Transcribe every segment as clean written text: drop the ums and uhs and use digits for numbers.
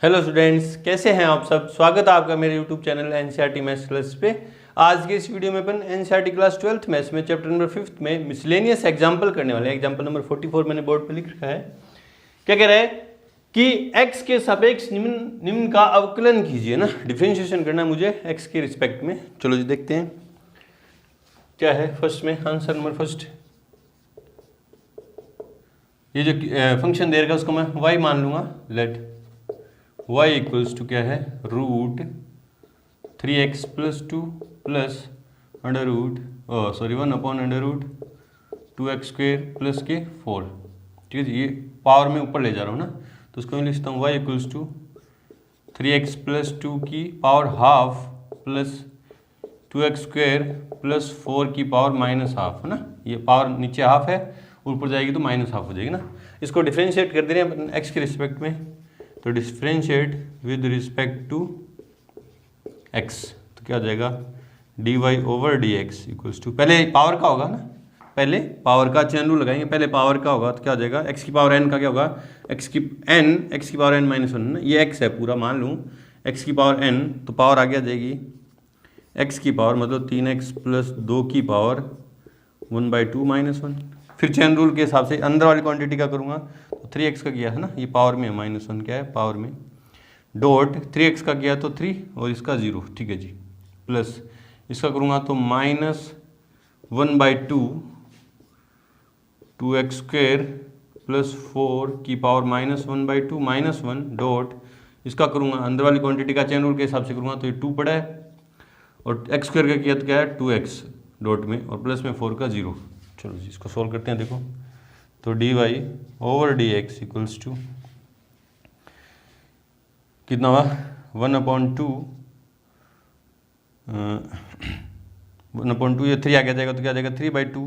Hello students, कैसे हैं आप सब। स्वागत है आपका मेरे YouTube channel NCERT maths class पे। आज के इस वीडियो में अपन एनसीईआरटी क्लास 12th मैथ्स में चैप्टर नंबर 5 में मिसलेनियस एग्जाम्पल करने वाले हैं। एग्जाम्पल नंबर 44 मैंने बोर्ड पे लिख रखा है। क्या कह रहा है कि x के सापेक्ष निम्न का अवकलन कीजिए ना, डिफरेंशिएशन करना है मुझे x के रिस्पेक्ट में। चलो जी देखते हैं क्या है। फर्स्ट में आंसर नंबर फर्स्ट, ये जो फंक्शन दे रखा है उसको मैं y मान लूंगा। लेट y इक्वल्स टू क्या है, root 3x plus 2 plus under root 1 upon under root 2x square plus के 4। ठीक है जी, ये पावर में ऊपर ले जा रहा हूँ ना, तो उसको मैं लिखता हूँ y equals to 3x plus 2 की power half plus 2x square plus 4 की पावर माइनस हाफ, है ना। ये पावर नीचे हाफ है, ऊपर जाएगी तो माइनस हाफ हो जाएगी ना। इसको डिफ्रेंशिएट कर दे रहे हैं x के रिस्पेक्ट में, तो differentiate with respect to x, तो क्या हो जाएगा dy over dx equals to, पहले पावर का होगा ना, पहले पावर का चेन रूल लगाएंगे, पहले पावर का होगा तो क्या हो जाएगा x की पावर n का क्या होगा, x की पावर n माइनस 1 ना, ये x है पूरा मान लूँ, x की पावर n तो पावर आगे आ जाएगी x की पावर मतलब 3x प्लस 2 की पावर 1/2 माइनस 1। फिर चेन रूल के हिसाब से अंदर वाली क्वांटिटी का करूँगा तो 3x का किया है ना, ये पावर में है, माइनस 1 क्या है पावर में, डॉट 3x का किया तो 3 और इसका 0, ठीक है जी, प्लस इसका करूँगा तो माइनस 1/2 2x स्क्वेयर प्लस 4 की पावर माइनस 1/2 माइनस 1 डॉट इसका करूँगा अंदर वाली क्वांटिटी का चेन रूल के हिसाब से करूँगा तो ये 2 पड़ा है, और x स्क्वेयर का किया तो क्या है 2x डॉट में और प्लस में 4 का 0। चलो जी इसको सॉल्व करते हैं। देखो तो dy over dx equals to कितना हुआ 1/2 1/2, ये 3 आ जाएगा तो क्या आ जाएगा 3/2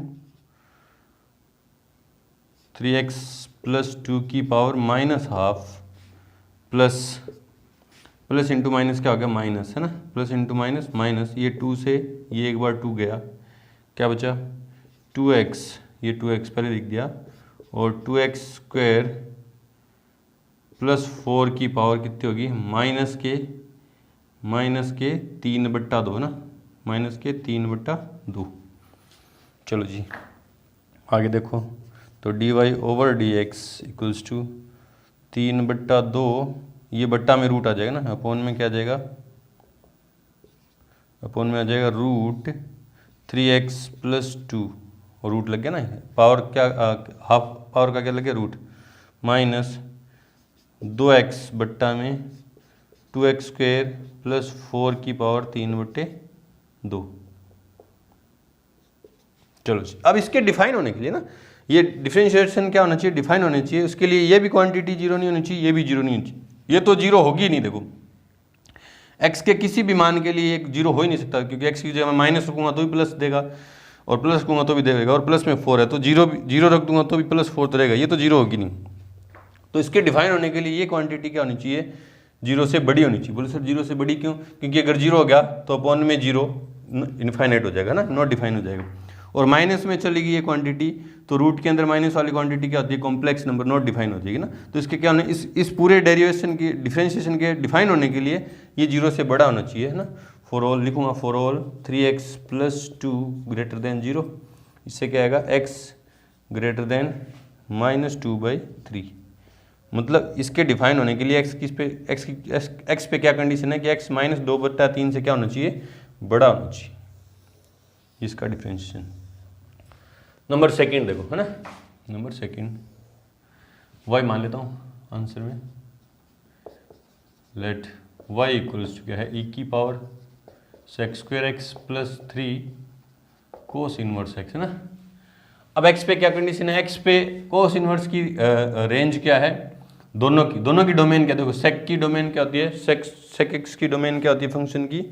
3x प्लस 2 की power minus half plus into minus क्या हो गया माइनस, है ना, प्लस इंटू माइनस माइनस, ये 2 से ये एक बार 2 गया, क्या बचा 2x, ये 2x पहले लिख दिया, और 2x स्क्वेयर प्लस 4 की पावर कितनी होगी माइनस के 3/2 ना, माइनस के 3/2। चलो जी आगे देखो तो dy over dx equals to 3/2, ये बट्टा में रूट आ जाएगा ना, अपॉन में क्या आ जाएगा, अपॉन में आ जाएगा रूट 3x प्लस 2, और रूट लग गया ना, पावर क्या हाफ पावर का क्या लग गया रूट, माइनस 2x बट्टा में 2x स्क्वेयर प्लस 4 की पावर 3/2। चलो जी, अब इसके डिफाइन होने के लिए ना, ये डिफरेंशिएशन क्या होना चाहिए, डिफाइन होने चाहिए, उसके लिए ये भी क्वांटिटी जीरो नहीं होनी चाहिए, ये भी जीरो नहीं होनी चाहिए, ये तो जीरो होगी नहीं। देखो x के किसी भी मान के लिए एक जीरो हो ही नहीं सकता, क्योंकि x की जगह मैं माइनस रखूँगा तो भी प्लस देगा, और प्लस रखूँगा तो भी देगा, और प्लस में 4 है तो जीरो रख दूंगा तो भी प्लस 4 तो रहेगा, ये तो जीरो होगी नहीं। तो इसके डिफाइन होने के लिए ये क्वांटिटी क्या होनी चाहिए, जीरो से बड़ी होनी चाहिए। बोले सर जीरो से बड़ी क्यों, क्योंकि अगर जीरो हो गया तो अपॉन में जीरो इनफाइनाइट हो जाएगा ना, नॉट डिफाइन हो जाएगा, और माइनस में चलेगी ये क्वांटिटी तो रूट के अंदर माइनस वाली क्वांटिटी क्या होती है, कॉम्प्लेक्स नंबर, नॉट डिफाइन हो जाएगी ना। तो इसके क्या होने, इस पूरे डेरिवेशन की डिफरेंशिएशन के डिफाइन होने के लिए ये जीरो से बड़ा होना चाहिए, है ना। फॉर ऑल लिखूंगा, for all 3x plus 2 greater than 0, इससे क्या आएगा x ग्रेटर देन -2/3। मतलब इसके डिफाइन होने के लिए x पे क्या कंडीशन है कि x -2/3 से क्या होना चाहिए, बड़ा होना चाहिए, इसका डिफरेंशिएशन। नंबर सेकंड देखो, है ना, नंबर सेकंड y मान लेता हूँ आंसर में, लेट y इक्वल्स टू क्या है e की power sex square x plus 3 cos inverse x, है ना। अब x पे क्या कंडीशन है, x पे कोस इनवर्स की रेंज क्या है, दोनों की डोमेन क्या, देखो सेक की डोमेन क्या होती है, सेक x की डोमेन क्या होती है, फंक्शन की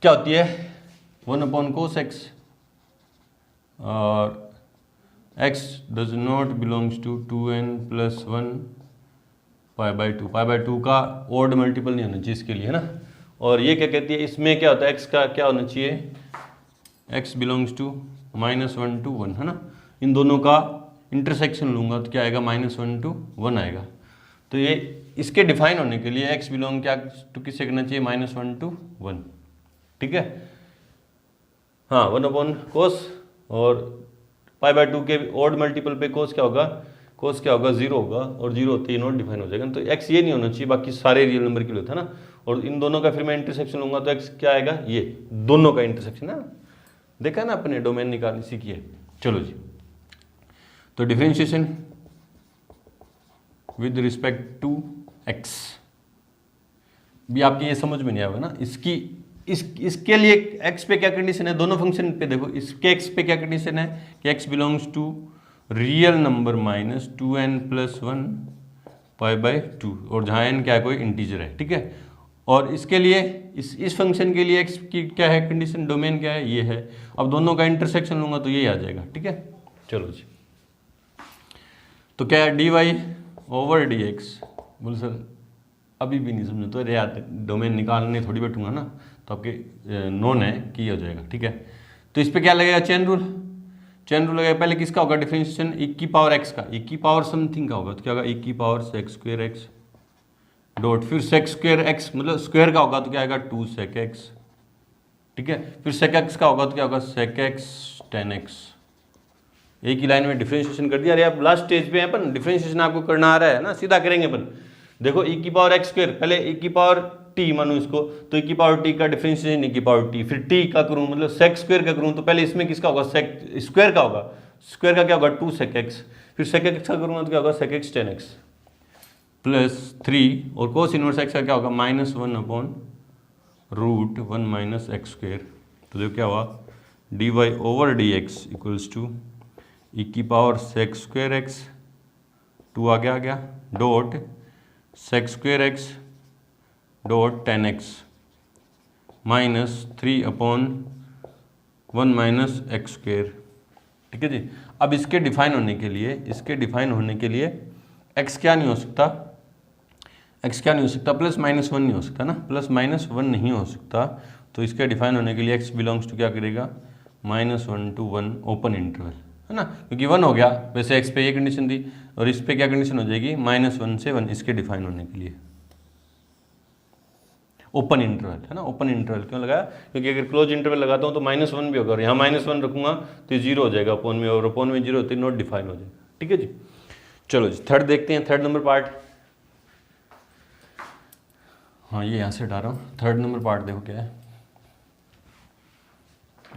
क्या होती है 1/cos x, और x does not belongs to 2n + 1 π/2 का ओड मल्टीपल नहीं होना चाहिए इसके लिए, है ना। और ये क्या कहती है, इसमें क्या होता है, x का क्या होना चाहिए, x बिलोंग्स टू -1 to 1, है ना। इन इंटरसेक्शन लूँगा तो क्या आएगा, -1 to 1 आएगा। तो ये इसके डिफाइन होने के लिए x बिलोंग क्या टू किससे करना चाहिए, -1 to 1, ठीक है। हाँ 1/cos, और π/2 के ऑड मल्टीपल पे cos क्या होगा, 0 होगा, और 0 होते ही नॉट डिफाइन हो जाएगा। तो x ये नहीं होना चाहिए, बाकी सारे रियल नंबर के लिए होता है ना। और इन दोनों का फिर मैं इंटरसेक्शन लूंगा तो x क्या आएगा, ये दोनों का इंटरसेक्शन है, देखा ना अपने डोमेन निकालनी सीखी है। चलो जी, तो differentiation with respect to x भी आपके ये समझ में नहीं आएगा ना। इसके लिए x पे क्या कंडीशन है, दोनों फंक्शन पे देखो, इसके x पे क्या कंडीशन है कि x belongs to real number -2n+1 π/2, और जहाँ n क्या है, कोई इंटीजर है, ठीक है। और इसके लिए इस फंक्शन के लिए x की क्या है कंडीशन, डोमेन क्या है, ये है। अब दोनों का इंटरसेक्शन लूंगा तो ये आ जाएगा, ठीक है। चलो जी, तो क्या है dy/dx, बोल सर अभी भी नहीं समझे तो अरे यार डोमेन निकालने थोड़ी बैठूंगा ना, तो आपके नोन है कि हो जाएगा, ठीक है। तो इस पर क्या लगेगा, चेन रूल लगेगा। पहले किसका होगा डिफरेंशिएशन, e की पावर x का, e की पावर समथिंग का होगा, तो क्या होगा, e की पावर sec² डॉट, फिर sec² मतलब स्क्वायर का होगा तो क्या आएगा 2 sec x, ठीक है। फिर sec x का होगा तो क्या होगा sec x tan x। एक ही लाइन में डिफरेंशिएशन कर दिया। अरे आप लास्ट स्टेज पे हैं, अपन डिफरेंशिएशन आपको करना आ रहा है ना, सीधा करेंगे अपन। देखो e की पावर x², पहले e की पावर t मानो इसको, तो e की पावर t का डिफरेंशिएशन e की पावर t, फिर t का करूं मतलब sec² का करूं, तो पहले इसमें किसका होगा, sec स्क्वायर का होगा, स्क्वायर का क्या होगा 2 sec x, फिर sec x का करूंगा तो क्या होगा sec x tan x +3, और cos इनवर्स x का क्या होगा -1/√1 - x²। तो देखो क्या हुआ, dy/dx इक्वल्स टू e की पावर sec² x, 2 आ गया dot sec² x dot tan x -3/1 - x², ठीक है जी। अब इसके डिफाइन होने के लिए x क्या नहीं हो सकता, +-1 नहीं हो सकता ना, +-1 नहीं हो सकता। तो इसके डिफाइन होने के लिए x बिलोंग्स टू क्या करेगा, -1 to 1 ओपन इंटरवल, है ना, क्योंकि 1 हो गया, वैसे x पे ये कंडीशन थी, और इस पे क्या कंडीशन हो जाएगी, -1 से 1, इसके डिफाइन होने के लिए ओपन इंटरवल, है ना। ओपन इंटरवल क्यों लगाया, क्योंकि अगर क्लोज इंटरवल लगाता हूँ तो -1 भी होगा, और यहाँ -1 रखूंगा तो 0 हो जाएगा अपोन में, और अपोन में 0 होते नॉट डिफाइन हो जाएगा, ठीक है जी। चलो जी, थर्ड देखते हैं, थर्ड नंबर पार्ट। हाँ ये यहाँ से हटा रहा हूँ। थर्ड नंबर पार्ट देखो क्या है,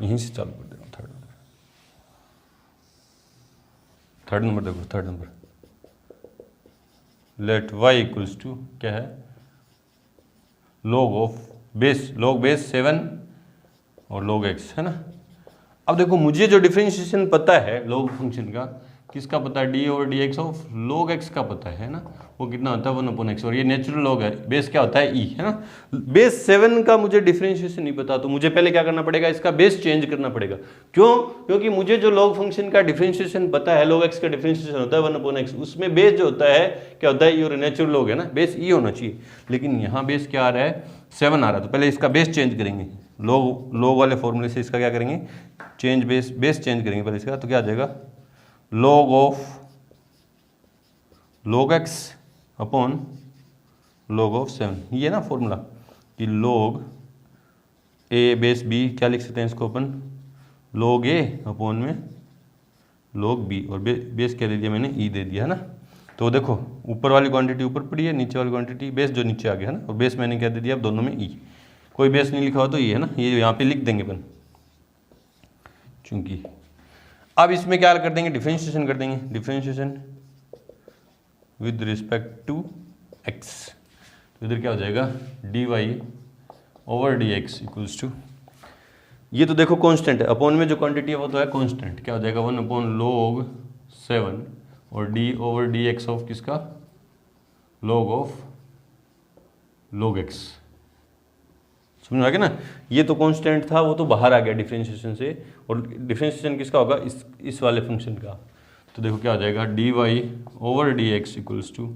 यहीं से चालू कर दे रहा हूँ। थर्ड नंबर देखो, third number, let y equals to क्या है, log बेस 7 और log x, है ना। अब देखो मुझे जो डिफरेंशिएशन पता है log फंक्शन का, किसका पता है, d/dx ऑफ log x का पता है ना, वो कितना होता है 1/x, और ये नेचुरल log है, बेस क्या होता है e, है ना। बेस 7 का मुझे डिफरेंशिएशन नहीं पता, तो मुझे पहले क्या करना पड़ेगा, इसका बेस चेंज करना पड़ेगा। क्यों, क्योंकि मुझे जो log फंक्शन का डिफरेंशिएशन पता है, log x का डिफरेंशिएशन होता है 1/x, उसमें बेस जो होता है क्या होता है, ये नेचुरल log है ना, बेस e होना चाहिए। लेकिन यहाँ बेस क्या आ रहा है, 7 आ रहा है, तो पहले इसका बेस चेंज करेंगे, log वाले फॉर्मूले से इसका क्या करेंगे, चेंज बेस चेंज करेंगे पहले इसका, तो क्या आ जाएगा log of log x upon log of 7, ये ना फॉर्मूला कि log a बेस b, क्या लिख सकते हैं इसको अपन, log a अपॉन में log b, और बेस क्या दे दिया मैंने, e दे दिया, है ना। तो देखो ऊपर वाली क्वांटिटी ऊपर पड़ी है, नीचे वाली क्वांटिटी बेस जो नीचे आ गया, है ना, और बेस मैंने क्या दे दिया, अब दोनों में e, कोई बेस नहीं लिखा हो तो ये है ना, ये यहाँ पे लिख देंगे अपन चूंकि। अब इसमें क्या कर देंगे, डिफरेंशिएशन कर देंगे, differentiation with respect to x, तो इधर क्या हो जाएगा dy/dx इक्वल्स टू, ये तो देखो कांस्टेंट है, अपॉन में जो क्वांटिटी है वो तो है कांस्टेंट, क्या हो जाएगा 1/log 7, और d/dx ऑफ किसका, log ऑफ log x, समझ में आ गया ना। ये तो कांस्टेंट था, वो तो बाहर आ गया डिफरेंशिएशन से, और डिफरेंशिएशन किसका होगा, इस वाले फंक्शन का। तो देखो क्या हो जाएगा dy/dx इक्वल्स टू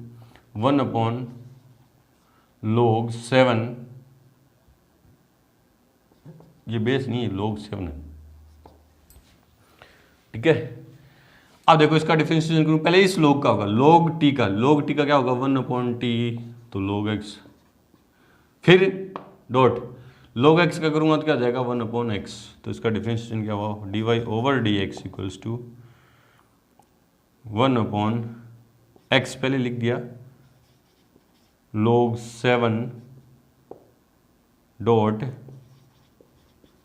1/log 7, ये बेस नहीं है, log 7 है, ठीक है। अब देखो इसका डिफरेंशिएशन करूँ, पहले इस log का होगा, log t का क्या होगा 1/t, तो log x, फिर डॉट log x का करूँगा तो क्या जाएगा 1/x, तो इसका डिफरेंशिएशन क्या हुआ dy/dx इक्वल्स टू 1/x, पहले लिख दिया log 7 डॉट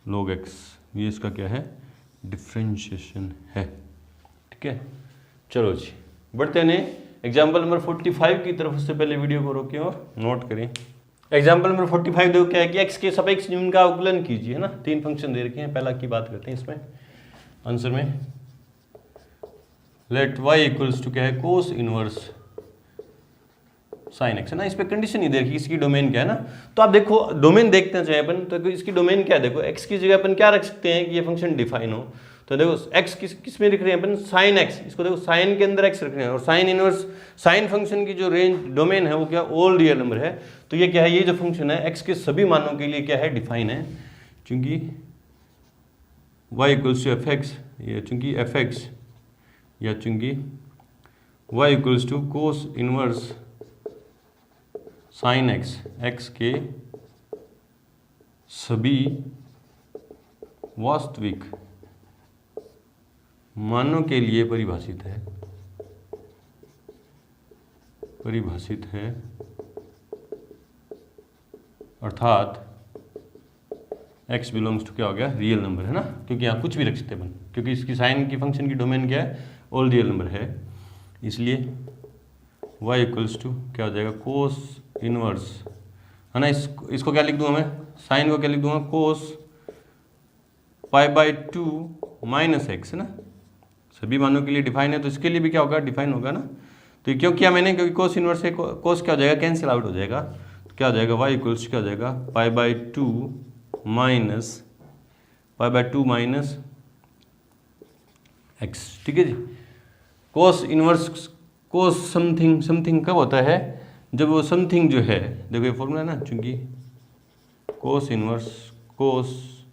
log x, ये इसका क्या है डिफरेंशिएशन है। ठीक है, चलो जी बढ़ते हैं एग्जाम्पल नंबर 45 की तरफ। उससे पहले वीडियो को रोकें और नोट करें। एग्जाम्पल नंबर 45 देखो क्या है कि x के सापेक्ष इनका अवकलन कीजिए, है ना। तीन फंक्शन दे रखे हैं, पहला की बात करते हैं इसमें आंसर में। लेट y इक्वल्स टू क्या है कोस इनवर्स साइन एक्स, है ना। इस पे कंडीशन ही दे रखी इसकी डोमेन क्या है ना। तो आप देखो डोमेन देखते हैं चाहे अपन, तो इसकी डोमेन क्या है, देखो x की जगह अपन क्या रख सकते हैं कि ये फंक्शन डिफाइन हो। तो देखो x किस में लिख रहे हैं अपन, साइन x, इसको देखो साइन के अंदर x रख रहे हैं, और साइन इनवर्स साइन फंक्शन की जो रेंज डोमेन है वो क्या ऑल रियल नंबर है। तो ये क्या है, ये जो फंक्शन है x के सभी मानों के लिए क्या है डिफाइन है, चूंकि y equals to f x, ये चूंकि एफ एक्स या चूंकि y equals to cos inverse sine x, x के सभी वास्तविक मानों के लिए परिभाषित है, अर्थात x बिलोंग्स टू क्या हो गया रियल नंबर, है ना। क्योंकि यहाँ कुछ भी रख सकते हैं अपन, क्योंकि इसकी साइन की फंक्शन की डोमेन क्या है ऑल रियल नंबर है, इसलिए y इक्वल्स टू क्या हो जाएगा कोस इनवर्स, है ना। इसको क्या लिख दूंगा मैं, साइन को क्या लिख दूंगा कोस π/2 माइनस एक्स, है ना। सभी मानों के लिए डिफाइन है, तो इसके लिए भी क्या होगा डिफाइन होगा ना। तो क्यों किया मैंने, क्योंकि कोस इनवर्स है, कोस क्या हो जाएगा कैंसिल आउट हो जाएगा, तो क्या हो जाएगा y इक्वल्स क्या हो जाएगा π/2 माइनस एक्स। ठीक है जी। कोस इनवर्स कोस समथिंग कब होता है, जब वो समथिंग जो है, देखो ये फॉर्मूला है ना, चूंकि cos inverse cos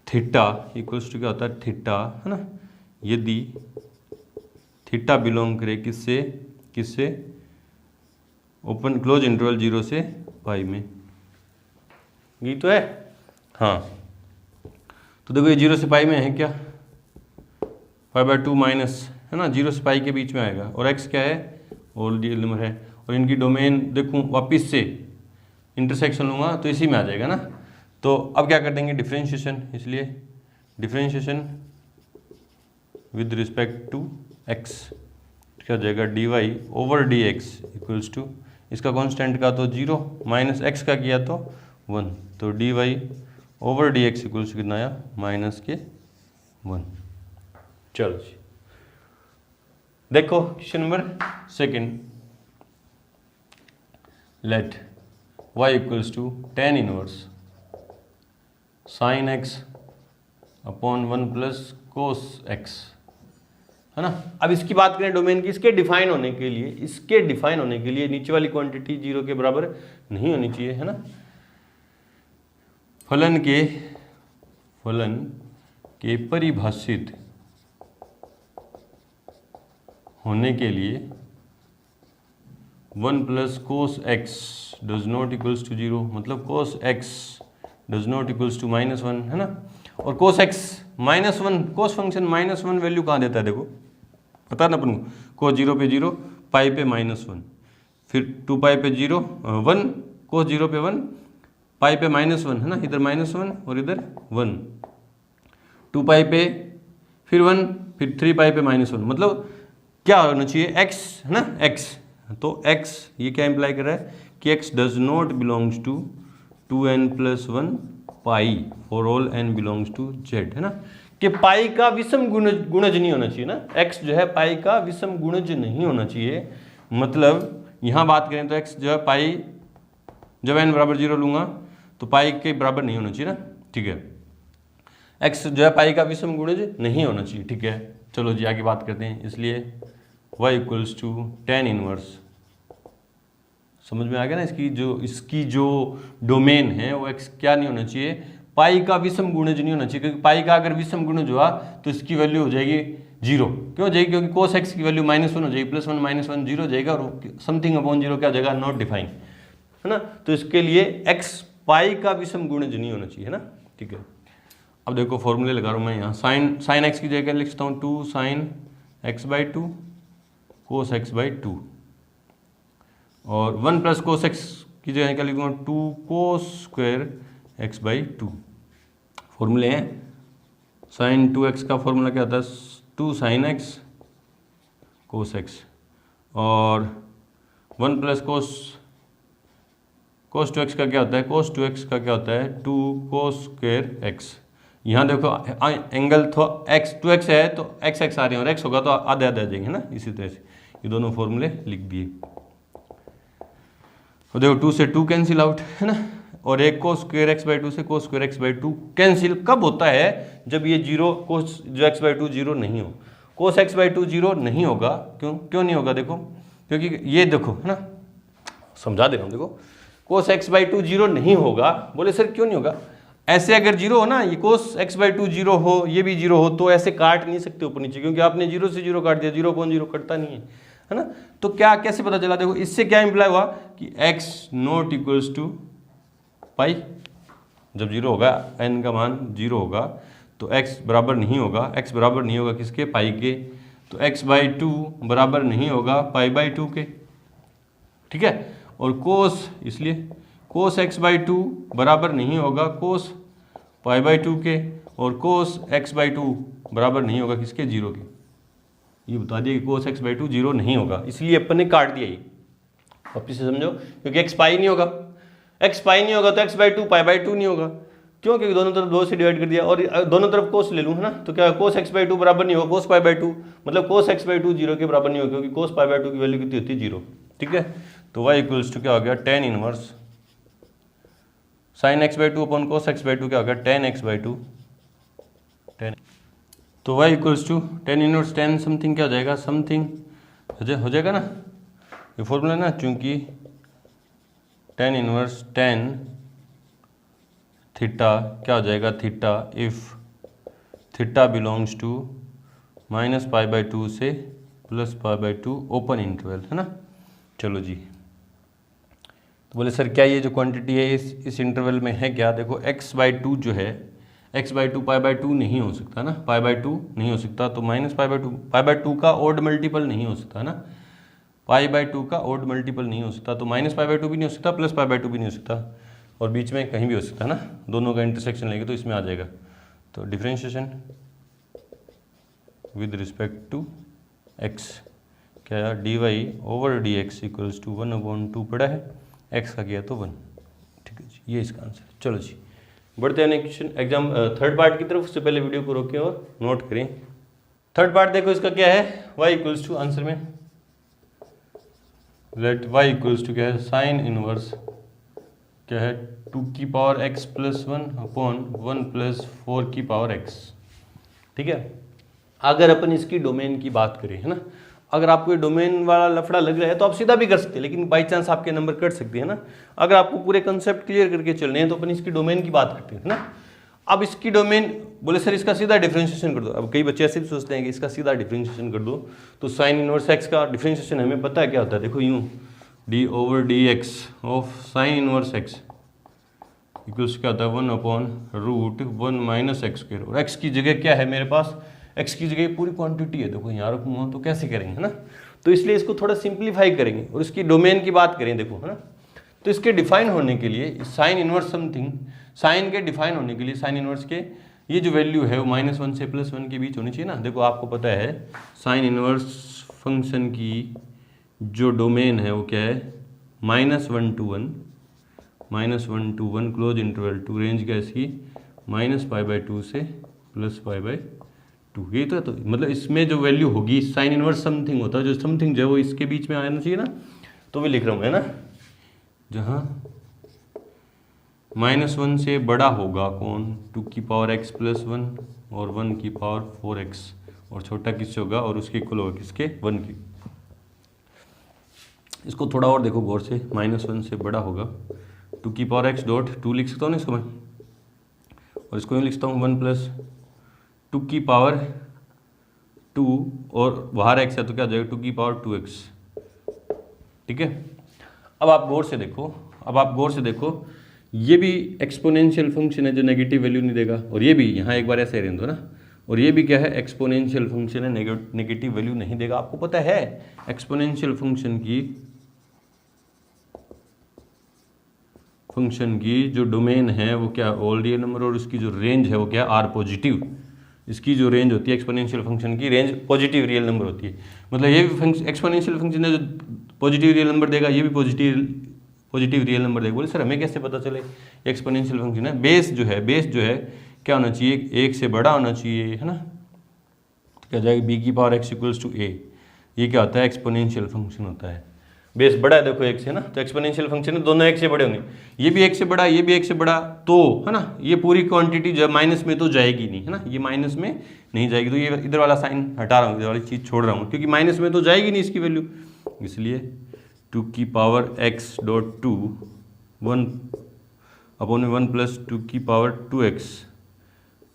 theta equals to क्या होता है थीटा, है ना। यदि थीटा बिलोंग करे किससे ओपन क्लोज इंटरवल 0 से पाई में, यही तो है। हाँ तो देखो ये 0 से पाई में है क्या π/2 माइनस, है ना, 0 से पाई के बीच में आएगा, और x क्या है ऑल रियल नंबर है, और इनकी डोमेन देखूँ वापिस से इंटरसेक्शन लूँगा तो इसी में आ जाएगा ना। तो अब क्या कर देंगे डिफरेंशिएशन, इसलिए differentiation with respect to x क्या हो जाएगा dy/dx इक्वल्स टू इसका कांस्टेंट का तो 0 माइनस x का किया तो 1, तो dy/dx इक्वल्स टू कितना आया -1। चलो जी देखो question number second, let y equals to tan inverse sine x upon 1 plus cos x, है ना। अब इसकी बात करें डोमेन की, इसके डिफाइन होने के लिए नीचे वाली क्वांटिटी 0 के बराबर नहीं होनी चाहिए, है ना। फलन के परिभाषित होने के लिए 1 plus cos x does not equals to 0, मतलब cos x does not equals to -1, है ना। और cos x -1, cos function -1 value कहाँ देता है, देखो पता ना अपन को, कोस 0 पे 0, पाई पे -1, फिर 2 पाई पे 0 1, कोस 0 पे 1, पाई पे -1, है ना, इधर -1 और इधर 1, 2 पाई पे फिर 1, फिर 3 पाई पे -1, मतलब क्या होना चाहिए x, है ना, x। तो x ये क्या इंप्लाई कर रहा है कि x does not belongs to 2n+1 pi for all n belongs to z, है ना, कि पाई का विषम गुणज नहीं होना चाहिए ना। x जो है पाई का विषम गुणज नहीं होना चाहिए, मतलब यहाँ बात करें तो x जो है पाई जब n बराबर 0 लूँगा तो पाई के बराबर नहीं होना चाहिए ना। ठीक है, x जो है पाई का विषम गुणज नहीं होना चाहिए। ठीक है, चलो जी आगे बात करते हैं। इसलिए y equals to tan inverse, समझ में आ गया ना, इसकी जो डोमेन है वो x क्या नहीं होना चाहिए, पाई का विषम गुणज नहीं होना चाहिए, क्योंकि पाई का अगर विषम गुणज हुआ तो इसकी वैल्यू हो जाएगी जीरो क्यों जाएगी, क्योंकि कोस एक्स की वैल्यू -1 हो जाएगी, +1 -1 जीरो जाएगा, और समथिंग अपॉन जीरो क्या हो जाएगा, नॉट डिफाइन, है ना। तो इसके लिए एक्स पाई का विषम गुणज नहीं होना चाहिए, है ना, ठीक है। अब देखो फॉर्मूले लगा रहा हूँ मैं यहाँ, साइन एक्स की जगह लिखता हूँ 2 sin x/2 cos x/2, और 1 + cos x की जगह क्या लिखूँगा, 2 cos स्क्वायर x/2। फॉर्मूले हैं, sin 2x का फॉर्मूला क्या होता है, 2 sin x cos x, और 1 + cos 2x का क्या होता है, cos 2x का क्या होता है, 2 cos स्क्वायर x। यहाँ देखो एंगल तो x 2x है तो x आ रहे हैं, और x होगा तो आधे आधे आ जाएंगे, है ना। इसी तरह से ये दोनों फॉर्मूले लिख दिए। और देखो 2 से 2 कैंसिल आउट, है ना, और एक cos स्क्वायर x/2 से cos स्क्वायर x/2 कैंसिल कब होता है, जब ये जीरो cos जो x/2 जीरो नहीं हो। cos x/2 जीरो नहीं होगा, क्यों नहीं होगा, देखो क्योंकि ये देखो, है ना, समझा दे रहा हूँ, देखो cos x/2 जीरो नहीं होगा। बोले सर क्यों नहीं होगा, ऐसे अगर जीरो हो ना, ये cos x/2 जीरो हो, ये भी जीरो हो, तो ऐसे काट नहीं सकते ऊपर नीचे, क्योंकि आपने जीरो से जीरो काट दिया, 0/0 कटता नहीं है ना। तो क्या कैसे पता चला, देखो इससे क्या इंप्लाई हुआ कि x नॉट इक्वल्स टू पाई, जब जीरो होगा n का मान जीरो होगा तो x बराबर नहीं होगा, x बराबर नहीं होगा किसके, पाई के, तो x/2 बराबर नहीं होगा पाई/2 के, ठीक है। और कोस, इसलिए कोस x/2 बराबर नहीं होगा कोस पाई/2 के, और कोस x/2 बराबर नहीं होगा किसके, जीरो के। ये बता दिया कि कोस x/2 जीरो नहीं होगा, इसलिए अपन ने काट दिया ये। वापिस से समझो, क्योंकि x पाई नहीं होगा, x पाई नहीं होगा तो x/2 पाई/2 नहीं होगा, क्यों, क्योंकि दोनों तरफ 2 से डिवाइड कर दिया, और दोनों तरफ कोस ले लूँ, है ना, तो क्या कोस x/2 बराबर नहीं होगा कोस पाई/2, मतलब कोस x/2 जीरो के बराबर नहीं होगा, क्योंकि कोस पाई/2 की वैल्यू कितनी होती है, जीरो, ठीक है। तो y इक्वल्स टू क्या हो गया, tan inverse sin x/2 upon cos x/2 क्या हो गया, tan x/2 tan। तो y equals to tan inverse tan something क्या हो जाएगा, समथिंग हो जाएगा ना, ये फॉर्मूला ना, चूंकि tan इनवर्स tan थीटा क्या हो जाएगा, theta if theta belongs to -π/2 से +π/2 ओपन इंटरवल, है ना। चलो जी, तो बोले सर क्या ये जो क्वांटिटी है इस इंटरवल में है क्या, देखो x/2 जो है, x/2 π/2 नहीं हो सकता ना, π/2 नहीं हो सकता, तो -π/2 का ओड मल्टीपल नहीं हो सकता ना, π/2 का ओड मल्टीपल नहीं हो सकता, तो -π/2 भी नहीं हो सकता, +π/2 भी नहीं हो सकता, और बीच में कहीं भी हो सकता है ना, दोनों का इंटरसेक्शन लेंगे तो इसमें आ जाएगा। तो differentiation with respect to x क्या, dy/dx इक्वल्स टू 1/2 पड़ा है, x का किया तो 1, ठीक है जी, ये इसका आंसर। चलो जी, बढ़ते हैं क्वेश्चन एग्जाम थर्ड पार्ट की तरफ। उससे पहले वीडियो को रोकें और नोट करें। थर्ड पार्ट देखो, इसका क्या है, y इक्वल्स टू, आंसर में लेट y इक्वल्स टू क्या है, साइन इनवर्स क्या है, 2x + 1 अपॉन 1 + 4x, ठीक है। अगर अपन इसकी डोमेन की बात करें, है ना, अगर आपको ये डोमेन वाला लफड़ा लग रहा है तो आप सीधा भी कर सकते हैं, लेकिन बाई चांस आपके नंबर कट सकते हैं ना। अगर आपको पूरे कंसेप्ट क्लियर करके चलने हैं तो अपन इसकी डोमेन की बात करते हैं, है ना। अब इसकी डोमेन, बोले सर इसका सीधा डिफरेंशिएशन कर दो। अब कई बच्चे ऐसे भी सोचते हैं कि इसका सीधा डिफरेंशिएशन कर दो, तो साइन इनवर्स x का डिफरेंशिएशन हमें पता है क्या होता है, देखो यूँ d/dx of sine inverse x equals क्या होता है, 1/√1 - x², और x की जगह क्या है मेरे पास, x की जगह पूरी क्वांटिटी है, देखो यहाँ रखूँगा तो कैसे करेंगे, है ना। तो इसलिए इसको थोड़ा सिंप्लीफाई करेंगे और इसकी डोमेन की बात करें, देखो, है ना। तो इसके डिफाइन होने के लिए साइन इनवर्स समथिंग, साइन के डिफाइन होने के लिए साइन इनवर्स के ये जो वैल्यू है वो -1 से +1 के बीच होनी चाहिए ना। देखो आपको पता है साइन इनवर्स फंक्शन की जो डोमेन है वो क्या है, -1 to 1 close interval to, range क्या है इसकी, -π/2 से +π/2। ये तो मतलब इसमें जो वैल्यू होगी साइन इनवर्स समथिंग होता है, जो समथिंग जो है वो इसके बीच में आना चाहिए ना, तो भी लिख रहा हूँ, है ना, जहाँ -1 से बड़ा होगा कौन, 2x + 1 और 1 4x, और छोटा किससे होगा, और उसके इक्वल होगा किसके, 1 के। इसको थोड़ा और देखो गौर से, -1 से बड़ा होगा 2x डॉट 2 लिख सकता हूँ ना इसको मैं, और इसको यूँ लिखता हूँ 1 + 2 2 और बाहर x है तो क्या हो जाएगा 2 की पावर 2x। ठीक है, अब आप गौर से देखो ये भी एक्सपोनेंशियल फंक्शन है जो नेगेटिव वैल्यू नहीं देगा, और ये भी यहाँ एक बार ऐसे रहने दो ना, और ये भी क्या है एक्सपोनेंशियल फंक्शन है, नेगेटिव वैल्यू नहीं देगा। आपको पता है एक्सपोनेंशियल फंक्शन की जो डोमेन है वो क्या ऑल रियल नंबर, और उसकी जो रेंज है वो क्या आर पॉजिटिव। इसकी जो रेंज होती है एक्सपोनेंशियल फंक्शन की रेंज पॉजिटिव रियल नंबर होती है। मतलब ये भी एक्सपोनेंशियल फंक्शन है जो पॉजिटिव रियल नंबर देगा, ये भी पॉजिटिव रियल नंबर देगा। बोले सर हमें कैसे पता चले एक्सपोनेंशियल फंक्शन है? बेस जो है क्या होना चाहिए, 1 से बड़ा होना चाहिए, है ना। तो क्या जाएगा b की power x equals to a। ये क्या होता है एक्सपोनेंशियल फंक्शन होता है। बेस बड़ा है देखो 1 से ना, तो एक्सपोनेंशियल फंक्शन है, दोनों 1 से बड़े होंगे, ये भी 1 से बड़ा, ये भी 1 से बड़ा, तो है ना ये पूरी क्वांटिटी जब माइनस में तो जाएगी नहीं, है ना, ये माइनस में नहीं जाएगी। तो ये इधर वाला साइन हटा रहा हूँ, इधर वाली चीज़ छोड़ रहा हूँ, क्योंकि माइनस में तो जाएगी नहीं इसकी वैल्यू, इसलिए 2 की power x dot 2 1 upon 1 plus 2 की power 2x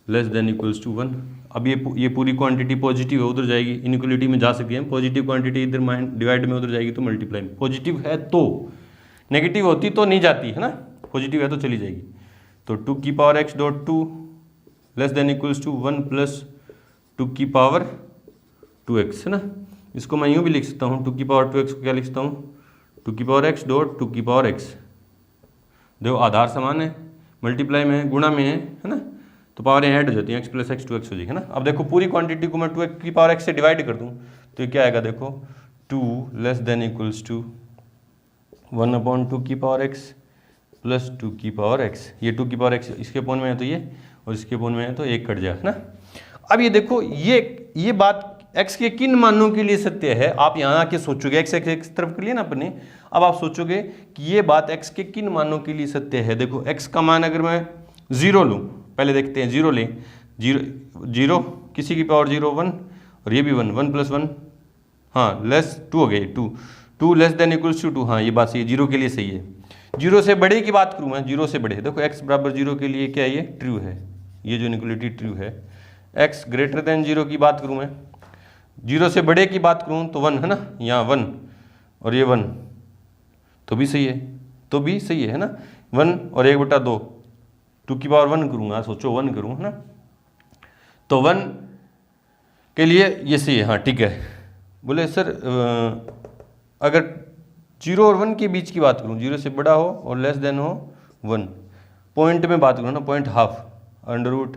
less than equals to 1। अब ये पूरी क्वांटिटी पॉजिटिव है, उधर जाएगी, इनइक्वलिटी में जा सकती है, पॉजिटिव क्वांटिटी इधर डिवाइड में उधर जाएगी तो मल्टीप्लाई में, पॉजिटिव है तो, नेगेटिव होती तो नहीं जाती, है ना, पॉजिटिव है तो चली जाएगी। तो 2 की power x dot 2 less than equals to 1 plus 2 की पावर 2x, है ना। इसको मैं यूँ भी लिख सकता हूँ, 2 की पावर 2x को क्या लिख सकता हूँ, 2 की पावर x डॉट 2 की पावर x। देखो आधार समान है, मल्टीप्लाई में है, गुणा में है ना, तो पावर ऐड हो जाती है, x प्लस x 2x हो जाएगी, है ना। अब देखो पूरी क्वांटिटी को मैं 2 की पावर x से डिवाइड कर दूँ तो ये क्या आएगा, देखो 2 less than equals to 1 upon 2 की पावर x प्लस 2 की पावर x। ये 2 की पावर x इसके अपॉन में है तो ये, और इसके अपॉन में है तो 1 कट जाए, है ना। अब ये देखो ये बात x के किन मानों के लिए सत्य है, आप यहाँ आके सोचोगे, x एक तरफ के लिए ना अपने, अब आप सोचोगे कि ये बात x के किन मानों के लिए सत्य है। देखो x का मान अगर मैं 0 लूँ, पहले देखते हैं 0 लें, 0 किसी की पावर 0 1, और ये भी 1 1 प्लस 1 हाँ लेस 2 हो गए 2 लेस देन इक्वल्स टू 2, हाँ ये बात सही है, 0 के लिए सही है। 0 से बड़े की बात करूँ मैं, 0 से बड़े, देखो x बराबर 0 के लिए क्या है, ये ट्रू है, ये जो इनइक्वलिटी ट्रू है। x ग्रेटर देन 0 की बात करूँ मैं, 0 से बड़े की बात करूँ तो 1, है ना, यहाँ 1 और ये 1 तो भी सही है, है ना। 1 और 1/2 2 की पावर 1 करूँगा, सोचो 1 करूँ, है ना, तो 1 के लिए ये सही है, हाँ ठीक है। बोले सर अगर 0 और 1 के बीच की बात करूँ, 0 से बड़ा हो और लेस देन हो 1, पॉइंट में बात करूँ ना, पॉइंट हाफ अंडर रूट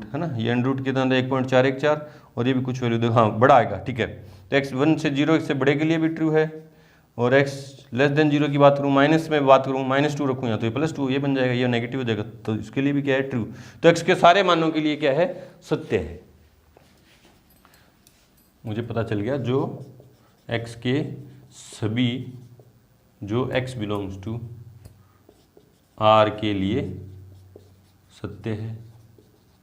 है ना, ये अंडर रूट कितना था 1.414, और ये भी कुछ वैल्यू देखो हाँ बड़ा आएगा, ठीक है। तो x 1 से 0 से बड़े के लिए भी ट्रू है, और x लेस देन 0 की बात करूँ, माइनस में बात करूँ, -2 रखूँ यहाँ तो ये +2 ये बन जाएगा, ये नेगेटिव हो जाएगा, तो इसके लिए भी क्या है ट्रू। तो x के सारे मानों के लिए क्या है, सत्य है। मुझे पता चल गया जो x के सभी जो x बिलोंग्स टू r के लिए सत्य है,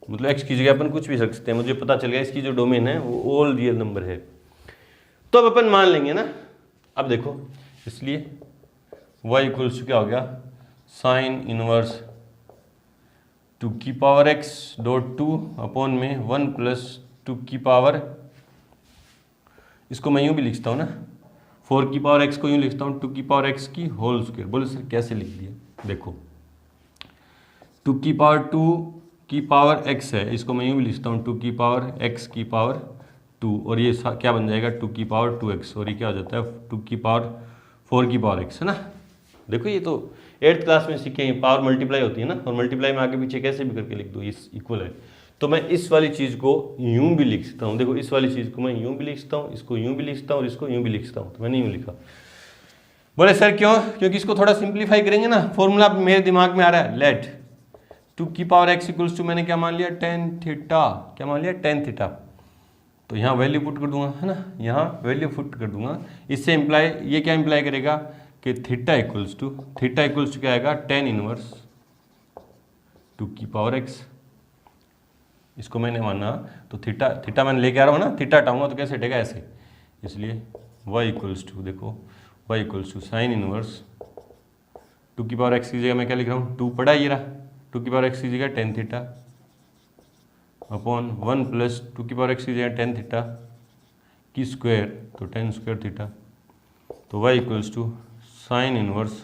मतलब x की जगह अपन कुछ भी रख सकते हैं। मुझे पता चल गया इसकी जो डोमेन है वो ऑल रियल नंबर है, तो अब अपन मान लेंगे ना। अब देखो इसलिए y इक्वल्स टू क्या हो गया, साइन इनवर्स 2 की पावर x डॉट 2 अपॉन में 1 प्लस 2 की पावर, इसको मैं यूँ भी लिखता हूँ ना, 4 की पावर x को यूँ लिखता हूँ 2 की पावर x की होल स्क्वायर। बोले सर कैसे लिख दिया, देखो 2 की पावर 2 की पावर x है, इसको मैं यूँ भी लिखता हूँ 2 की पावर x की पावर 2, और ये क्या बन जाएगा 2 की पावर 2x, और ये क्या हो जाता है 2 की पावर 4 की पावर x, है ना। देखो ये तो 8th क्लास में सीखे हैं, पावर मल्टीप्लाई होती है ना, और मल्टीप्लाई में आगे पीछे कैसे भी करके लिख दो, इस इक्वल है। तो मैं इस वाली चीज़ को यूँ भी लिख सकता हूँ, देखो इस वाली चीज़ को मैं यूँ भी लिख सकता हूँ, इसको यूँ भी लिख सकता हूँ, और इसको यूँ भी लिख सकता हूँ, तो मैंने यूँ लिखा। बोले सर क्यों, क्योंकि इसको थोड़ा सिंप्लीफाई करेंगे ना, फॉर्मूला मेरे दिमाग में आ रहा है, लेट 2 की पावर x इक्वल्स टू मैंने क्या मान लिया tan थीटा, क्या मान लिया tan थीटा, तो यहाँ वैल्यू पुट कर दूंगा, है ना, यहाँ वैल्यू पुट कर दूंगा। इससे इम्प्लाई ये क्या इम्प्लाई करेगा कि थीटा इक्वल्स टू क्या आएगा tan इनवर्स 2 की पावर x। इसको मैंने माना तो थीटा मैंने लेके आ रहा हूँ ना, थीटा हटाऊंगा तो कैसे हटेगा, ऐसे, इसलिए y इक्वल्स टू, देखो y equals to sine inverse 2 की पावर x की जगह मैं क्या लिख रहा हूँ 2 पड़ा, ये रहा 2 की पावर x की जगह tan थीटा, अपॉन 1 प्लस 2 की पावर एक्स की जगह टेन थीटा की स्क्वायर, तो टेन स्क्वायर थीटा, तो y equals to sine inverse,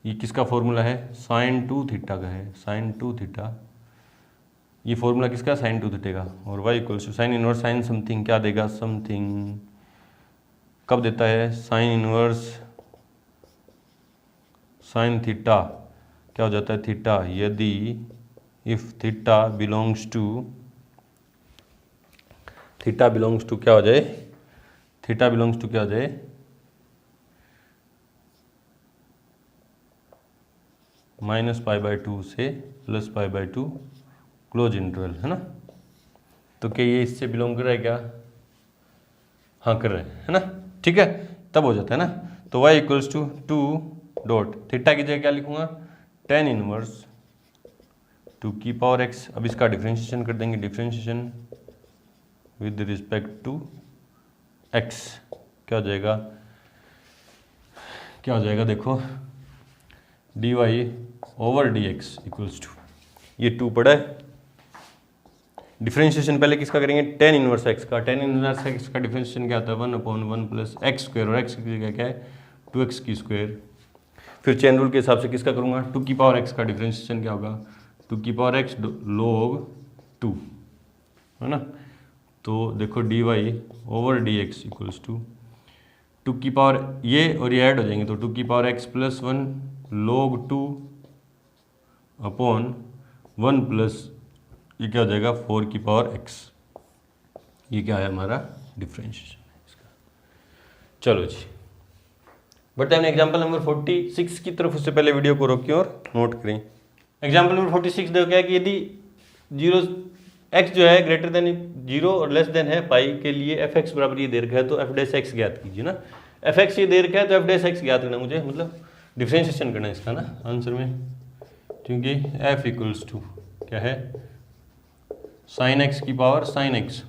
ये किसका फॉर्मूला है, साइन 2 थीटा का है, साइन 2 थीटा, ये फॉर्मूला किसका, साइन 2 थीटा का, और y equals to sine inverse sine something क्या देगा, समथिंग, कब देता है, साइन इनवर्स साइन थीटा क्या हो जाता है, थीटा, यदि इफ थीटा बिलोंग्स टू क्या हो जाए, थीटा बिलोंग्स टू क्या हो जाए, -π/2 से +π/2 क्लोज इंटरवल, है ना। तो क्या ये इससे बिलोंग कर रहा है क्या, हाँ कर रहे हैं, है ना, ठीक है, तब हो जाता है ना। तो y equals to 2 dot theta की जगह क्या लिखूंगा, टेन इनवर्स 2 की पावर x, अब इसका डिफ्रेंशिएशन कर देंगे, differentiation with respect to x, क्या हो जाएगा, देखो dy over dx equals to, ये 2 पड़ा है, डिफ्रेंशिएशन पहले किसका करेंगे, टेन इनवर्स x का, टेन इनवर्स x का डिफ्रेंशिएशन क्या होता है, 1/1 प्लस एक्स स्क्वायर, और x की जगह क्या है 2x की स्क्वायर, फिर चेन रूल के हिसाब से किसका करूँगा, 2 की पावर x का डिफ्रेंशिएशन क्या होगा, 2 की पावर x log 2, है ना। तो देखो dy over dx equals to 2 की पावर, ये और ये ऐड हो जाएंगे, तो 2 की power x plus 1 log 2 upon 1 plus ये क्या हो जाएगा 4 की पावर x, ये क्या है हमारा डिफ्रेंशिएशन है इसका। चलो जी, बढ़ते हैं एग्जाम्पल नंबर 46 की तरफ, उससे पहले वीडियो को रोकिए और नोट करें। एग्जाम्पल नंबर 46 देखो क्या है कि यदि 0 x जो है ग्रेटर देन 0 और लेस देन है पाई के लिए f(x) बराबर ये दे रखा है, तो f' ज्ञात कीजिए ना, f(x) ये दे रखा है तो f' ज्ञात करना मुझे, मतलब डिफ्रेंशिएशन करना है इसका ना आंसर में, क्योंकि f इक्वल्स टू क्या है, साइन x की पावर साइन x,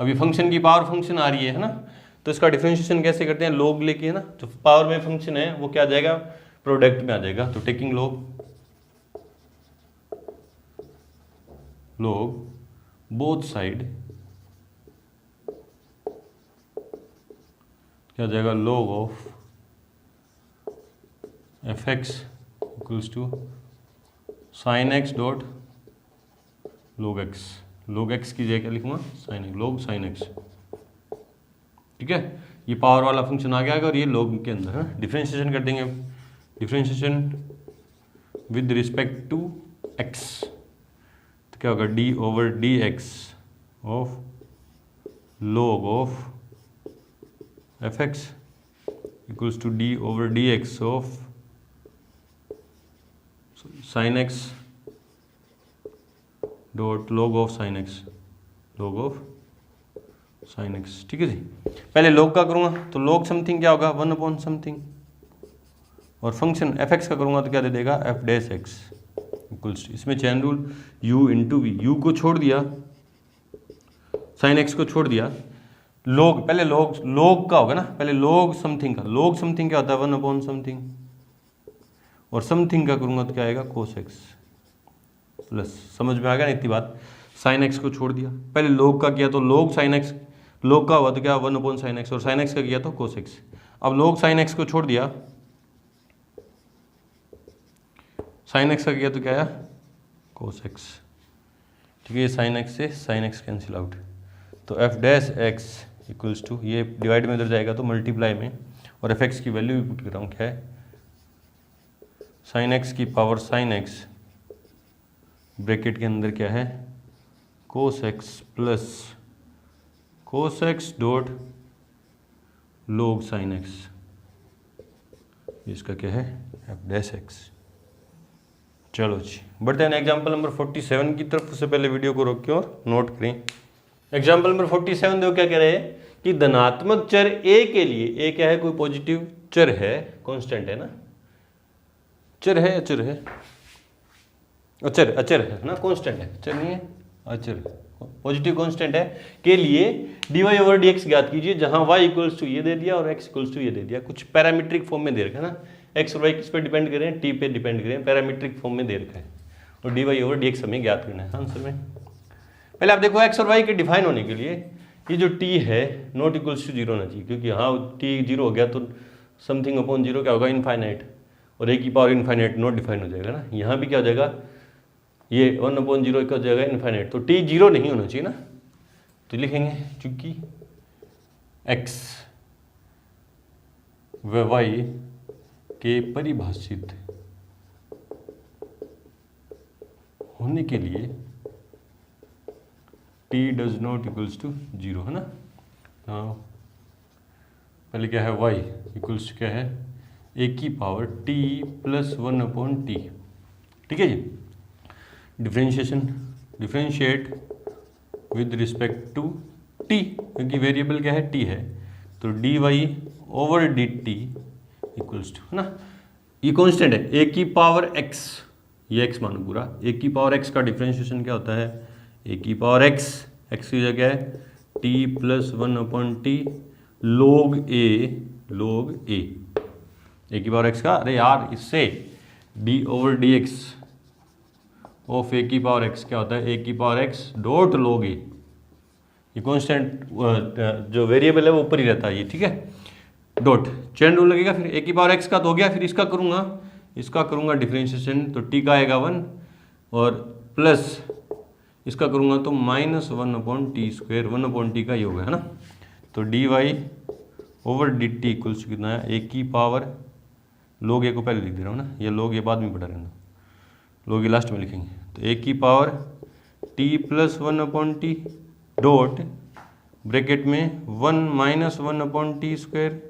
अभी फंक्शन की पावर फंक्शन आ रही है ना, तो इसका डिफरेंशिएशन कैसे करते हैं, log लेके, है ना, जो पावर में फंक्शन है वो क्या आ जाएगा, प्रोडक्ट में आ जाएगा, तो टेकिंग log बोथ साइड क्या आ जाएगा, log of f(x) equals to sine x dot log x की जगह क्या लिखूंगा, sine x, log sine x, ठीक है, ये पावर वाला फंक्शन आ गया और ये log के अंदर है, डिफरेंशिएशन कर देंगे, differentiation with respect to x, तो क्या होगा, d over dx of log of f(x) equals to d over dx of sine x dot log of sine x, log of sine x, ठीक है जी। पहले log का करूँगा तो log समथिंग क्या होगा, 1 समथिंग, और फंक्शन f(x) का करूँगा तो क्या दे देगा, f'(x) इक्वल्स, इसमें chain rule u into v, u को छोड़ दिया, साइन x को छोड़ दिया, log पहले log का होगा ना, पहले log समथिंग का, log समथिंग क्या होता है, 1 समथिंग, और समथिंग का करूँगा तो क्या आएगा, cos x प्लस, समझ में आ गया ना इतनी बात, साइन x को छोड़ दिया, पहले log का किया तो log साइन x, log का हुआ तो क्या 1 साइन x, और साइन x का किया तो cos x, अब log साइन x को छोड़ दिया, साइन x का किया तो क्या आया, cos x, ठीक है, ये साइन x से साइन x कैंसिल आउट, तो f'(x) इक्वल्स टू, ये डिवाइड में उधर जाएगा तो मल्टीप्लाई में, और f(x) की वैल्यू भी पुट कर रहा हूँ, क्या है, साइन x की पावर साइन x ब्रैकेट के अंदर क्या है, cos x plus cos x dot log sine x, इसका क्या है, f'(x). चलो जी, बढ़ते हैं एग्जाम्पल नंबर 47 की तरफ, उससे पहले वीडियो को रोक के और नोट करें। एग्जाम्पल नंबर 47 देखो क्या कह रहे हैं कि धनात्मक चर a के लिए, a क्या है, कोई पॉजिटिव चर है, कांस्टेंट है ना, चर है, अचर है, अचर है ना, कांस्टेंट है, चर नहीं है, अचर, पॉजिटिव कांस्टेंट है, के लिए dy ओवर dx ज्ञात कीजिए, जहां y इक्वल्स टू ये दे दिया और x इक्वल्स टू ये दे दिया, कुछ पैरामीट्रिक फॉर्म में दे रखा है ना, x और y किस पे डिपेंड करें, t पे डिपेंड करें, पैरामीट्रिक फॉर्म में दे रखा है, और dy ओवर dx हमें ज्ञात करना है आंसर में। पहले आप देखो x और y के डिफाइन होने के लिए ये जो t है नॉट इक्वल्स टू 0 होना चाहिए, क्योंकि हाँ t 0 हो गया तो समथिंग अपॉन 0 क्या होगा, इनफाइनाइट, और a की पावर इनफाइनाइट नॉट डिफाइन हो जाएगा ना। यहाँ भी क्या हो जाएगा, ये 1 अपॉन 0 क्या हो जाएगा, इनफाइनाइट, तो t 0 नहीं होना चाहिए ना। तो लिखेंगे चूंकि x व y के परिभाषित होने के लिए t does not equals to 0 है ना। पहले क्या है, y इक्वल्स क्या है, a की power t plus 1 upon T, ठीक है जी। Differentiate with respect to t, क्योंकि वेरिएबल क्या है, t है, तो dy over dt equals to, है ना, ये कॉन्स्टेंट है, a की पावर x, ये x मानो पूरा, a की पावर x का डिफ्रेंशिएशन क्या होता है, a की पावर x, x की जगह है t plus 1 upon T log a की पावर x का, अरे यार इससे d over dx of a की पावर x क्या होता है, a की power x dot log a, ये कॉन्स्टेंट जो वेरिएबल है वो ऊपर ही रहता है ये, ठीक है, डॉट चेन रूल लगेगा, फिर a की पावर x का तो हो गया, फिर इसका करूंगा डिफरेंशिएशन, तो t का आएगा 1 और प्लस इसका करूंगा तो minus 1 upon T square, 1 upon t का ये होगा, है ना। तो d Y over D t equals कितना है, ए की पावर, लोग ए को पहले लिख दे रहा हूँ ना, ये लोग ये बाद में पढ़ा रहना, लोग ये लास्ट में लिखेंगे, तो ए की power t plus 1 upon t dot bracket में 1 minus 1 upon T square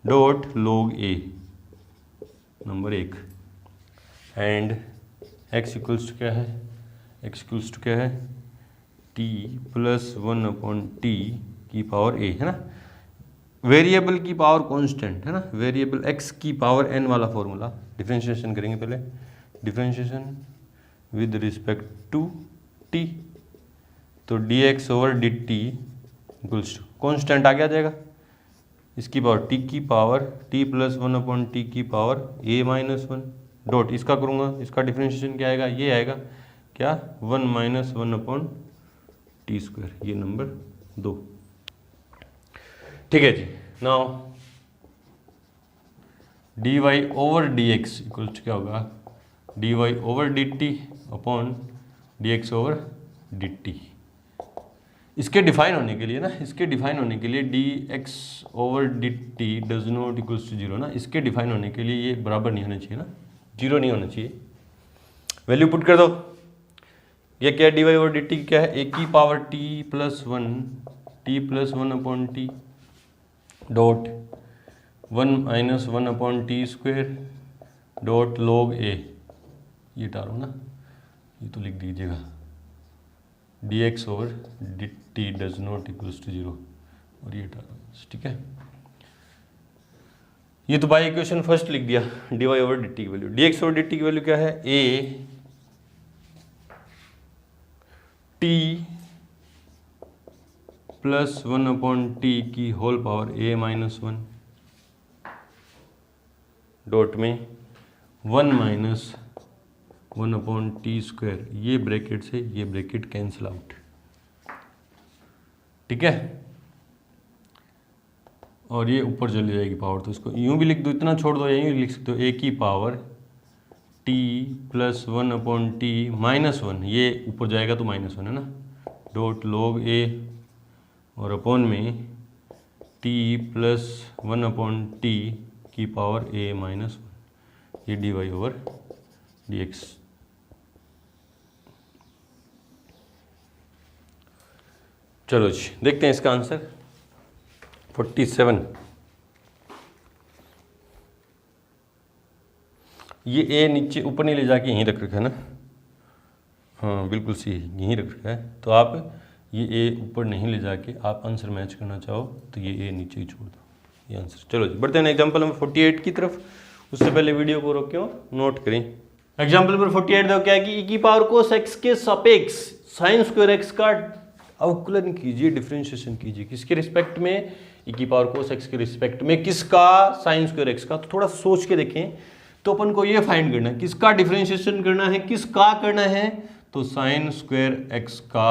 dot log a, नंबर 1, एंड x इक्वल्स टू क्या है, x इक्वल्स टू क्या है, t प्लस 1 अपॉन टी की पावर a, है ना। वेरिएबल की पावर कांस्टेंट है ना, वेरिएबल x की पावर n वाला फॉर्मूला, डिफरेंशिएशन करेंगे पहले, differentiation with respect to t, तो dx over dt equals to constant आ जाएगा, इसकी पावर t की power t plus 1 upon T की पावर a माइनस 1 डॉट, इसका करूँगा, इसका डिफरेंशिएशन क्या आएगा, ये आएगा क्या, 1 माइनस 1 अपॉन टी स्क्वायर, ये नंबर 2, ठीक है जी। Now D Y over D X equals क्या होगा, D Y over D T upon D x over D T, इसके डिफाइन होने के लिए ना, इसके डिफाइन होने के लिए D x over D T does not equals to 0 ना, इसके डिफाइन होने के लिए ये बराबर नहीं होना चाहिए ना, 0 नहीं होना चाहिए, वैल्यू पुट कर दो, ये क्या है, d Y over D t क्या है, ए की power t plus 1 upon t dot 1 minus 1 upon t square dot log a, ये डालो ना, ये तो लिख दीजिएगा, d x over D T does not equals to 0, और ये डालो, ठीक है। ये तो बाय इक्वेशन फर्स्ट लिख दिया, D Y over D T की value, D x over D T की वैल्यू क्या है, A T plus 1 upon T की whole power a minus 1 dot में 1 माइनस 1 अपॉन टी स्क्वायर, ये ब्रैकेट से ये ब्रैकेट कैंसिल आउट, ठीक है, और ये ऊपर चली जाएगी पावर, तो इसको यूं भी लिख दो, इतना छोड़ दो, यूं लिख सकते हो, a की power t plus 1 upon t minus 1, ये ऊपर जाएगा तो माइनस 1 है ना, डॉट log a और अपॉन में t प्लस 1 अपॉन टी की पावर a माइनस 1, ये d Y over D x. चलो जी देखते हैं इसका आंसर 47, ये ए नीचे ऊपर नहीं ले जाके यहीं रख रखा है ना, हाँ बिल्कुल सही, यहीं रख रखा है, तो आप ये ए ऊपर नहीं ले जाके आप आंसर मैच करना चाहो तो ये ए नीचे ही छोड़ दो, ये आंसर। चलो जी बढ़ते हैं एग्जाम्पल नंबर 48 की तरफ, उससे पहले वीडियो को रोक के नोट करें। एग्जाम्पल नंबर 48 देखो क्या है कि e की पावर कोस x के सापेक्ष साइन स्क्वायर x का अवकलन कीजिए, डिफरेंशिएशन कीजिए, किसके रिस्पेक्ट में, e की पावर कोस x के रिस्पेक्ट में, किसका, साइन स्क्वायर x का। तो थोड़ा सोच के देखें, तो अपन को ये फाइंड करना है किसका डिफरेंशिएशन करना है, किसका करना है, तो साइन स्क्वायर एक्स का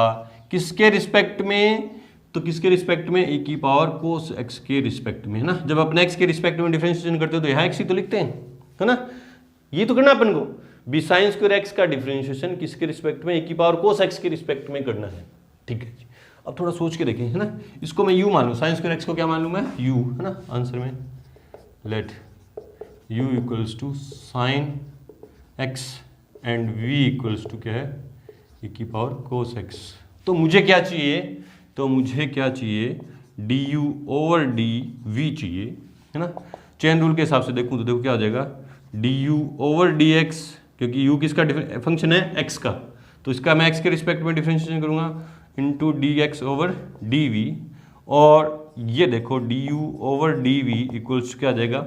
किसके रिस्पेक्ट में, तो किसके रिस्पेक्ट में, e की पावर कोस एक्स के रिस्पेक्ट में, है ना। जब अपने x के रिस्पेक्ट में डिफरेंशिएशन करते हो तो यहाँ x ही तो लिखते हैं, है ना। ये तो करना अपन को भी साइन स्क्वायर एक्स का डिफरेंशिएशन किसके रिस्पेक्ट में, e की पावर कोस एक्स के रिस्पेक्ट में करना है, ठीक है जी। अब थोड़ा सोच के देखें, है ना। इसको मैं u मान लूँ, साइन स्क्वायर एक्स को क्या मान लूँ मैं, u, है ना। आंसर में let u equals to sine x and v equals to क्या है, e की पावर कोस एक्स। तो मुझे क्या चाहिए, तो मुझे क्या चाहिए, du ओवर dv चाहिए, है ना। चेन रूल के हिसाब से देखूँ तो देखो क्या हो जाएगा, du ओवर dx, क्योंकि u किसका फंक्शन है, x का, तो इसका मैं x के रिस्पेक्ट में डिफरेंशिएशन करूँगा इंटू dx ओवर dv। और ये देखो du ओवर dv इक्वल्स क्या आ जाएगा,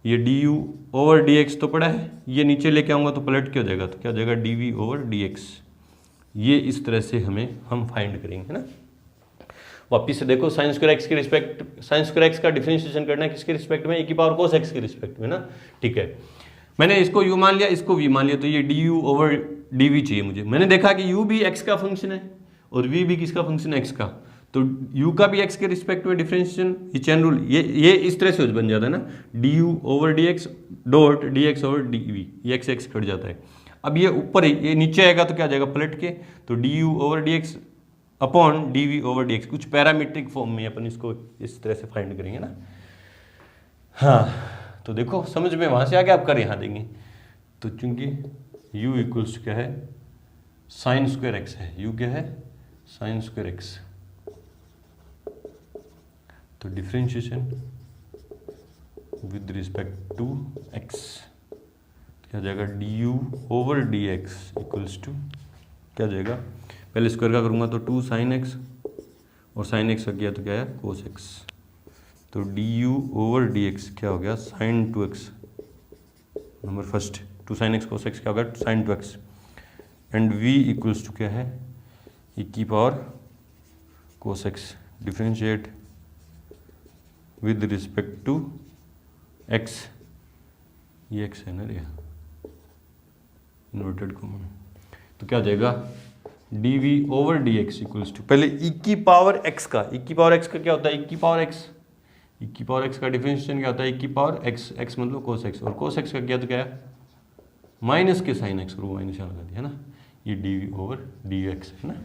ये du ओवर dx तो पड़ा है, ये नीचे लेके आऊँगा तो पलट क्या हो जाएगा, तो क्या हो जाएगा dv ओवर dx। ये इस तरह से हम फाइंड करेंगे, है ना। वापिस से देखो, साइन स्क्वायर एक्स के रिस्पेक्ट, साइन स्क्वायर एक्स का डिफरेंशिएशन करना है किसके रिस्पेक्ट में, e की पावर कोस एक्स के रिस्पेक्ट में ना, ठीक है। मैंने इसको u मान लिया, इसको v मान लिया, तो ये du ओवर dv चाहिए मुझे। मैंने देखा कि u भी x का फंक्शन है और v भी किसका फंक्शन है, x का, तो u का भी x के रिस्पेक्ट में डिफरेंशिएशन, ये चेन रूल ये इस तरह से बन जाता है ना, du over dx dot dx over dv, ये x कट जाता है। अब ये ऊपर ये नीचे आएगा तो क्या आ जाएगा पलट के, तो du over dx upon dv over dx, कुछ पैरामीट्रिक फॉर्म में अपन इसको इस तरह से फाइंड करेंगे ना। हाँ तो देखो समझ में वहाँ से आगे आप कर यहाँ देंगे, तो चूंकि u इक्वल्स क्या है, साइन स्क्वायर एक्स है, u क्या है, साइन स्क्वायर एक्स, तो differentiation with respect to x क्या जाएगा, du over dx equals to क्या जाएगा, पहले स्क्वायर का करूँगा तो 2 साइन एक्स, और साइन एक्स का किया तो क्या है कोस एक्स, तो du ओवर dx क्या हो गया, sine 2x, number first 2 sine x cos x क्या होगा, sine 2x, and v equals to क्या है, e की power cos x, differentiate with respect to x, ये x है ना रे, इन्वर्टेड कॉमन, तो क्या हो जाएगा dv over dx equals to, पहले e की पावर x का, e की पावर x का क्या होता है, e की पावर x, e की पावर x का डिफरेंशिएशन क्या होता है, e की पावर x, x मतलब cos x, और cos x का क्या तो क्या है माइनस के साइन x, और वो माइनस लगा दिया ना, ये dv ओवर dx है ना।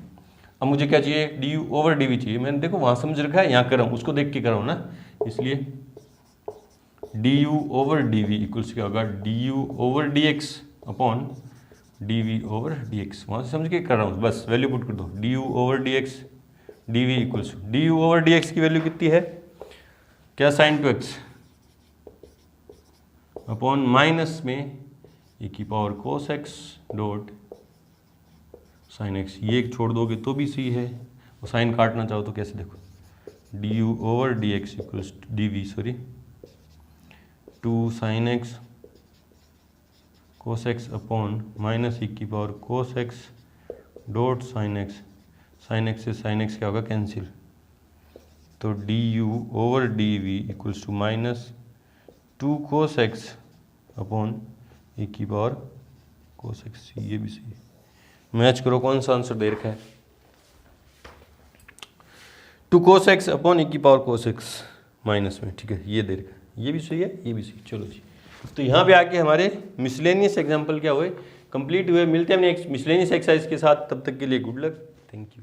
अब मुझे क्या चाहिए, du ओवर dv चाहिए, मैंने देखो वहाँ समझ रखा है, यहाँ कर रहा हूँ, उसको देख के कर रहा हूँ ना, इसलिए du ओवर dv इक्वल्स क्या होगा, du over dx upon dv over dx, वहाँ से समझ के कर रहा हूँ, बस वैल्यू पुट कर दो, du over dx dv equals du over dx की वैल्यू कितनी है, क्या साइन 2x अपॉन माइनस में e की पावर कोस x डॉट साइन x, ये एक छोड़ दोगे तो भी सही है, और साइन काटना चाहो तो कैसे देखो, du over dx equals dv sorry 2 sine x cos x upon minus e की power cos x dot sine x, sine x से साइन एक्स क्या होगा कैंसिल, तो du over dv equals to minus 2 cos x upon e की power cos x, ये भी सही, match करो कौन सा आंसर दे रखा है, 2 कोस एक्स अपॉन e की पावर कोस एक्स माइनस में, ठीक है ये दे रखा है, ये भी सही है, ये भी सही। चलो जी, तो यहाँ पे आके हमारे मिसलेनियस एग्जाम्पल क्या हुए, कंप्लीट हुए। मिलते हैं अपने मिसलेनियस एक्सरसाइज के साथ, तब तक के लिए गुड लक, थैंक यू।